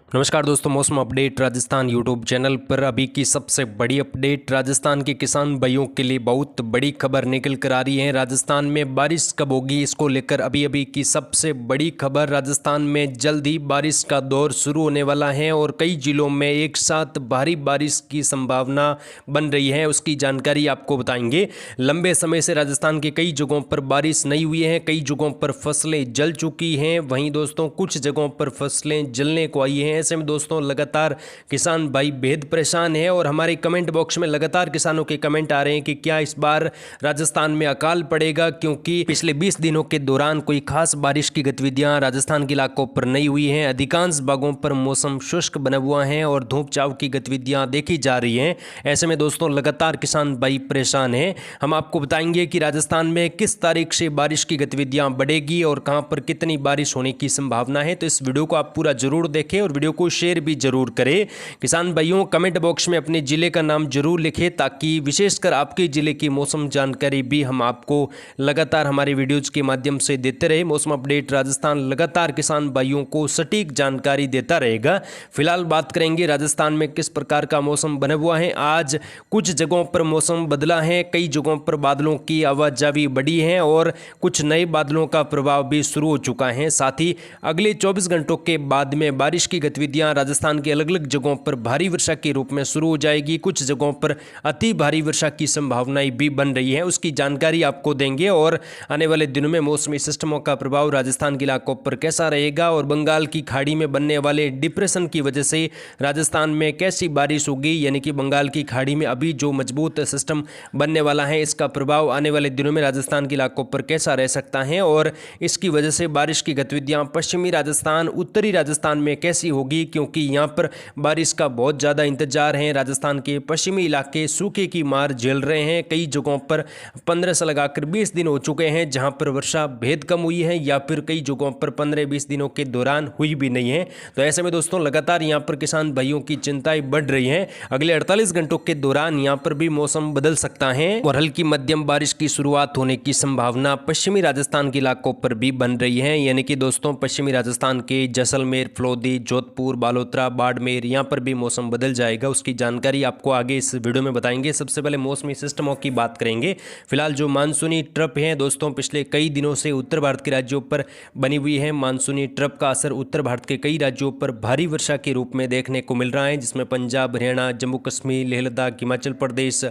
नमस्कार दोस्तों, मौसम अपडेट राजस्थान यूट्यूब चैनल पर अभी की सबसे बड़ी अपडेट। राजस्थान के किसान भाइयों के लिए बहुत बड़ी खबर निकल कर आ रही है। राजस्थान में बारिश कब होगी, इसको लेकर अभी की सबसे बड़ी खबर। राजस्थान में जल्द ही बारिश का दौर शुरू होने वाला है और कई जिलों में एक साथ भारी बारिश की संभावना बन रही है, उसकी जानकारी आपको बताएंगे। लंबे समय से राजस्थान के कई जगहों पर बारिश नहीं हुई है, कई जगहों पर फसलें जल चुकी हैं। वहीं दोस्तों कुछ जगहों पर फसलें जलने को आई हैं। ऐसे में दोस्तों लगातार किसान भाई बेहद परेशान है और हमारे कमेंट बॉक्स में लगातार किसानों के कमेंट आ रहे हैं कि क्या इस बार राजस्थान में अकाल पड़ेगा, क्योंकि पिछले 20 दिनों के दौरान कोई खास बारिश की गतिविधियां राजस्थान के इलाकों पर नहीं हुई हैं। अधिकांश भागों पर मौसम शुष्क बना हुआ है और धूप छांव की गतिविधियां देखी जा रही हैं। ऐसे में दोस्तों लगातार किसान भाई परेशान हैं। हम आपको बताएंगे कि राजस्थान में किस तारीख से बारिश की गतिविधियां बढ़ेगी और कहां पर कितनी बारिश होने की संभावना है। तो इस वीडियो को आप पूरा जरूर देखें और वीडियो को शेयर भी जरूर करें। किसान भाइयों कमेंट बॉक्स में अपने जिले का नाम जरूर लिखें, ताकि विशेषकर आपके जिले की मौसम जानकारी भी हम आपको लगातार हमारे वीडियोज के माध्यम से देते रहे। मौसम अपडेट राजस्थान लगातार किसान भाइयों को सटीक जानकारी देता रहेगा। फिलहाल बात करेंगे राजस्थान में किस प्रकार का मौसम बना हुआ है। आज कुछ जगहों पर मौसम बदला है, कई जगहों पर बादलों की आवाजावी बढ़ी है और कुछ नए बादलों का प्रभाव भी शुरू हो चुका है। साथ ही अगले 24 घंटों के बाद में बारिश की गतिविधियां राजस्थान के अलग अलग जगहों पर भारी वर्षा के रूप में शुरू हो जाएगी। कुछ जगहों पर अति भारी वर्षा की संभावनाएं भी बन रही है, उसकी जानकारी आपको देंगे। और आने वाले दिनों में मौसमी सिस्टमों का प्रभाव राजस्थान के इलाकों पर कैसा रहेगा और बंगाल की खाड़ी में बनने वाले डिप्रेशन की वजह से राजस्थान में कैसी बारिश होगी, यानी कि बंगाल की खाड़ी में अभी जो मजबूत सिस्टम बनने वाला है, इसका प्रभाव आने वाले दिनों में राजस्थान के इलाकों पर कैसा रह सकता है और इसकी वजह से बारिश की गतिविधियां पश्चिमी राजस्थान, उत्तरी राजस्थान में कैसी होगी, क्योंकि यहाँ पर बारिश का बहुत ज़्यादा इंतजार है। राजस्थान के पश्चिमी इलाके सूखे की मार झेल रहे हैं। कई जगहों पर 15 से लगाकर 20 दिन हो चुके हैं जहाँ पर वर्षा बेहद कम हुई है, या फिर कई जगहों पर 15-20 दिनों के दौरान हुई भी नहीं है। तो ऐसे में दोस्तों लगातार यहाँ पर किसान भाइयों की चिंताएं बढ़ रही हैं। अगले 48 घंटों के दौरान यहाँ पर भी मौसम बदल सकता है और हल्की मध्यम बारिश की शुरुआत होने की संभावना पश्चिमी राजस्थान के इलाकों पर भी बन रही है। यानी कि दोस्तों पश्चिमी राजस्थान के जैसलमेर, फलोदी, जोधपुर, बालोतरा, बाड़मेर, यहाँ पर भी मौसम बदल जाएगा। उसकी जानकारी आपको आगे इस वीडियो में बताएंगे। सबसे पहले मौसमी सिस्टमों की बात करेंगे। फिलहाल जो मानसूनी ट्रप है दोस्तों पिछले कई दिनों से उत्तर भारत के राज्यों पर बनी हुई है। मानसूनी ट्रप का असर उत्तर भारत के कई राज्यों पर भारी वर्षा के रूप में देखने को मिल रहा है, जिसमें पंजाब, हरियाणा, जम्मू कश्मीर, लेह लद्दाख, हिमाचल प्रदेश,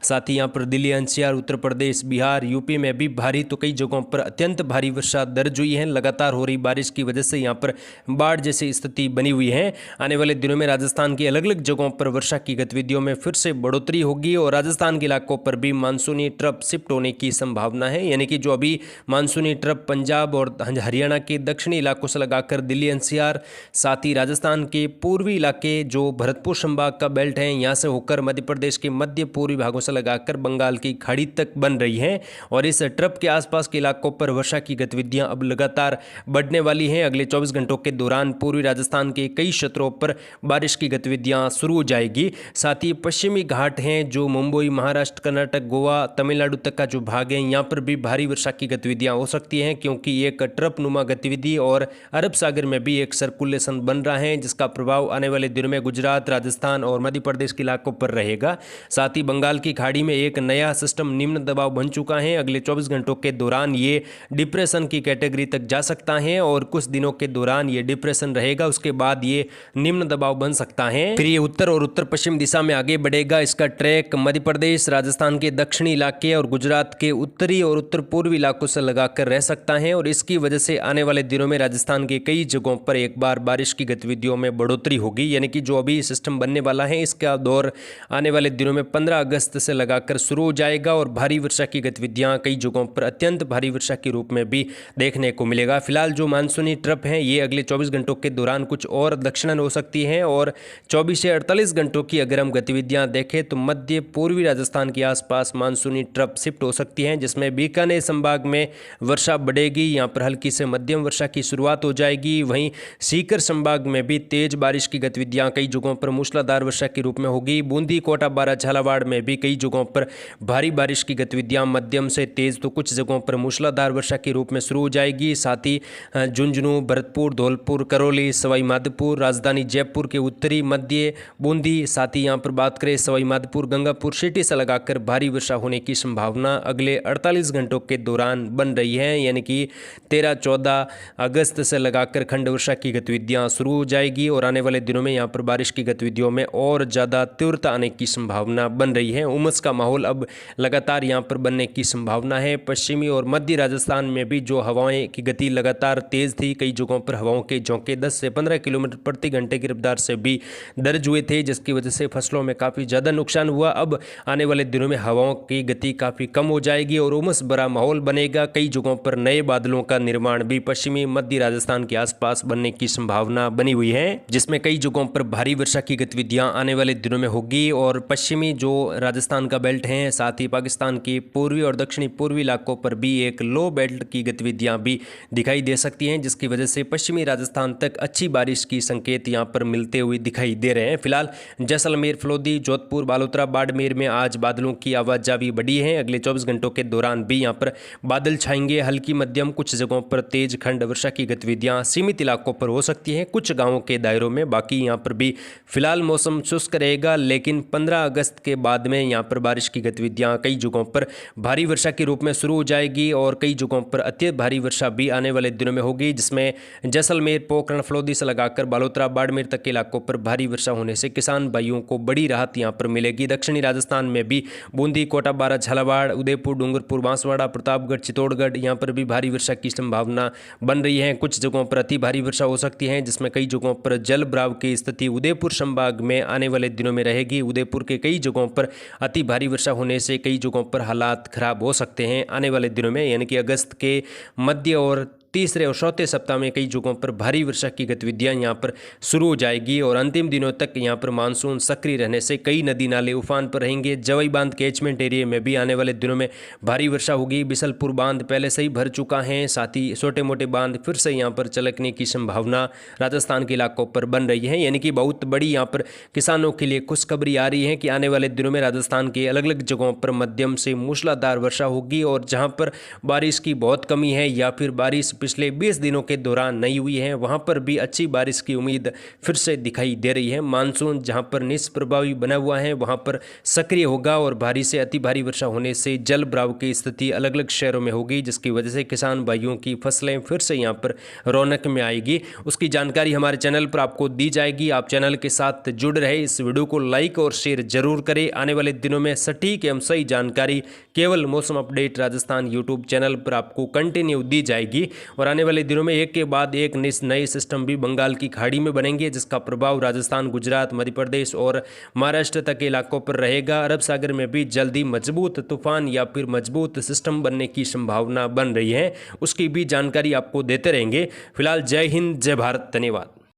साथ ही यहाँ पर दिल्ली एनसीआर, उत्तर प्रदेश, बिहार, यूपी में भी भारी तो कई जगहों पर अत्यंत भारी वर्षा दर्ज हुई है। लगातार हो रही बारिश की वजह से यहाँ पर बाढ़ जैसी स्थिति बनी हुई है। आने वाले दिनों में राजस्थान की अलग अलग जगहों पर वर्षा की गतिविधियों में फिर से बढ़ोतरी होगी और राजस्थान के इलाकों पर भी मानसूनी ट्रप शिफ्ट होने की संभावना है। यानी कि जो अभी मानसूनी ट्रप पंजाब और हरियाणा के दक्षिणी इलाकों से लगाकर दिल्ली एनसीआर, साथ ही राजस्थान के पूर्वी इलाके जो भरतपुर संभाग का बेल्ट है, यहाँ से होकर मध्य प्रदेश के मध्य पूर्वी भागों से लगाकर बंगाल की खाड़ी तक बन रही है और इस ट्रप के आसपास के इलाकों पर वर्षा की गतिविधियां अब लगातार बढ़ने वाली हैं। अगले 24 घंटों के दौरान पूर्वी राजस्थान के कई क्षेत्रों पर बारिश की गतिविधियां शुरू हो जाएगी। साथ ही पश्चिमी घाट हैं जो मुंबई, महाराष्ट्र, कर्नाटक, गोवा, तमिलनाडु तक का जो भाग है, यहाँ पर भी भारी वर्षा की गतिविधियां हो सकती हैं, क्योंकि एक ट्रप नुमा गतिविधि और अरब सागर में भी एक सर्कुलेशन बन रहा है, जिसका प्रभाव आने वाले दिनों में गुजरात, राजस्थान और मध्य प्रदेश के इलाकों पर रहेगा। साथ ही बंगाल की खाड़ी में एक नया सिस्टम निम्न दबाव बन चुका है। अगले 24 घंटों के दौरान ये डिप्रेशन की कैटेगरी तक जा सकता है और कुछ दिनों के दौरान ये डिप्रेशन रहेगा, उसके बाद ये निम्न दबाव बन सकता है। फिर ये उत्तर और उत्तर पश्चिम दिशा में आगे बढ़ेगा। इसका ट्रैक मध्य प्रदेश, राजस्थान के दक्षिणी इलाके और गुजरात के उत्तरी और उत्तर पूर्वी इलाकों से लगाकर रह सकता है और इसकी वजह से आने वाले दिनों में राजस्थान के कई जगहों पर एक बार बारिश की गतिविधियों में बढ़ोतरी होगी। यानी कि जो अभी सिस्टम बनने वाला है, इसका दौर आने वाले दिनों में 15 अगस्त से लगाकर शुरू हो जाएगा और भारी वर्षा की गतिविधियां कई जगहों पर अत्यंत भारी वर्षा के रूप में भी देखने को मिलेगा। फिलहाल जो मानसूनी ट्रप है ये अगले 24 घंटों के दौरान कुछ और दक्षिणन हो सकती है और 24 से 48 घंटों की अगर हम गतिविधियां देखें तो मध्य पूर्वी राजस्थान के आसपास मानसूनी ट्रप शिफ्ट हो सकती हैं, जिसमें बीकानेर संभाग में वर्षा बढ़ेगी। यहाँ पर हल्की से मध्यम वर्षा की शुरुआत हो जाएगी। वहीं सीकर संभाग में भी तेज बारिश की गतिविधियां कई जगहों पर मूसलाधार वर्षा के रूप में होगी। बूंदी, कोटा, बारा, झालावाड़ में भी कई जगहों पर भारी बारिश की गतिविधियां मध्यम से तेज तो कुछ जगहों पर मूसलाधार वर्षा के रूप में शुरू हो जाएगी। साथ ही झुंझुनू, भरतपुर, धौलपुर, करौली, सवाई माधोपुर माधोपुर, राजधानी जयपुर के उत्तरी मध्य बूंदी, साथ ही यहाँ पर बात करें सवाई माधोपुर, गंगापुर सिटी से लगाकर भारी वर्षा होने की संभावना अगले 48 घंटों के दौरान बन रही है। यानी कि 13-14 अगस्त से लगाकर खंड वर्षा की गतिविधियाँ शुरू हो जाएगी और आने वाले दिनों में यहाँ पर बारिश की गतिविधियों में और ज़्यादा तीव्रता आने की संभावना बन रही है। उमस का माहौल अब लगातार यहाँ पर बनने की संभावना है। पश्चिमी और मध्य राजस्थान में भी जो हवाएं की गति लगातार तेज़ थी, कई जगहों पर हवाओं के झोंके 10 से 15 किलोमीटर प्रति घंटे की रफ्तार से भी दर्ज हुए थे, जिसकी वजह से फसलों में काफ़ी ज़्यादा नुकसान हुआ। अब आने वाले दिनों में हवाओं की गति काफ़ी कम हो जाएगी और उमस भरा माहौल बनेगा। कई जगहों पर नए बादलों का निर्माण भी पश्चिमी मध्य राजस्थान के आसपास बनने की संभावना बनी हुई है, जिसमें कई जगहों पर भारी वर्षा की गतिविधियां आने वाले दिनों में होगी। और पश्चिमी जो राजस्थान का बेल्ट है, साथ ही पाकिस्तान के पूर्वी और दक्षिणी पूर्वी इलाकों पर भी एक लो बेल्ट की गतिविधियां भी दिखाई दे सकती हैं, जिसकी वजह से पश्चिमी राजस्थान तक अच्छी बारिश की संकेत यहां पर मिलते हुए दिखाई दे रहे हैं। फिलहाल जैसलमेर, फलोदी, जोधपुर, बालोतरा, बाड़मेर में आज बादलों की आवाजाही बढ़ी है। अगले 24 घंटों के दौरान भी यहां पर बादल छाएंगे, हल्की मध्यम, कुछ जगहों पर तेज खंड वर्षा की गतिविधियां सीमित इलाकों पर हो सकती हैं, कुछ गांवों के दायरों में। बाकी यहां पर भी फिलहाल मौसम शुष्क रहेगा, लेकिन 15 अगस्त के बाद में यहां पर बारिश की गतिविधियां कई जगहों पर भारी वर्षा के रूप में शुरू हो जाएगी और कई जगहों पर अति भारी वर्षा भी आने वाले दिनों में होगी, जिसमें जैसलमेर, पोखरण, फलोदी से लगाकर बालोतरा, बाड़मेर तक के इलाकों पर भारी वर्षा होने से किसान भाइयों को बड़ी राहत यहां पर मिलेगी। दक्षिणी राजस्थान में भी बूंदी, कोटा, बारा, झालावाड़, उदयपुर, डूंगरपुर, बांसवाड़ा, प्रतापगढ़, चित्तौड़गढ़, यहाँ पर भी भारी वर्षा की संभावना बन रही है। कुछ जगहों पर अति भारी वर्षा हो सकती है, जिसमें कई जगहों पर जल भराव की स्थिति उदयपुर संभाग में आने वाले दिनों में रहेगी। उदयपुर के कई जगहों पर अति भारी वर्षा होने से कई जगहों पर हालात खराब हो सकते हैं आने वाले दिनों में, यानी कि अगस्त के मध्य और तीसरे और चौथे सप्ताह में कई जगहों पर भारी वर्षा की गतिविधियां यहां पर शुरू हो जाएगी और अंतिम दिनों तक यहां पर मानसून सक्रिय रहने से कई नदी नाले उफान पर रहेंगे। जवाई बांध कैचमेंट एरिया में भी आने वाले दिनों में भारी वर्षा होगी। बिसलपुर बांध पहले से ही भर चुका है, साथ ही छोटे मोटे बांध फिर से यहां पर छलकने की संभावना राजस्थान के इलाकों पर बन रही है, यानी कि बहुत बड़ी यहां पर किसानों के लिए खुशखबरी आ रही है कि आने वाले दिनों में राजस्थान के अलग अलग जगहों पर मध्यम से मूसलाधार वर्षा होगी और जहां पर बारिश की बहुत कमी है या फिर बारिश पिछले 20 दिनों के दौरान नहीं हुई है, वहां पर भी अच्छी बारिश की उम्मीद फिर से दिखाई दे रही है। मानसून जहां पर निष्प्रभावी बना हुआ है वहां पर सक्रिय होगा और भारी से अति भारी वर्षा होने से जल भराव की स्थिति अलग अलग शहरों में होगी, जिसकी वजह से किसान भाइयों की फसलें फिर से यहां पर रौनक में आएगी। उसकी जानकारी हमारे चैनल पर आपको दी जाएगी। आप चैनल के साथ जुड़ रहे, इस वीडियो को लाइक और शेयर जरूर करें। आने वाले दिनों में सटीक एवं सही जानकारी केवल मौसम अपडेट राजस्थान यूट्यूब चैनल पर आपको कंटिन्यू दी जाएगी और आने वाले दिनों में एक के बाद एक नए सिस्टम भी बंगाल की खाड़ी में बनेंगे, जिसका प्रभाव राजस्थान, गुजरात, मध्य प्रदेश और महाराष्ट्र तक के इलाकों पर रहेगा। अरब सागर में भी जल्दी मजबूत तूफान या फिर मजबूत सिस्टम बनने की संभावना बन रही है, उसकी भी जानकारी आपको देते रहेंगे। फिलहाल जय हिंद, जय भारत, धन्यवाद।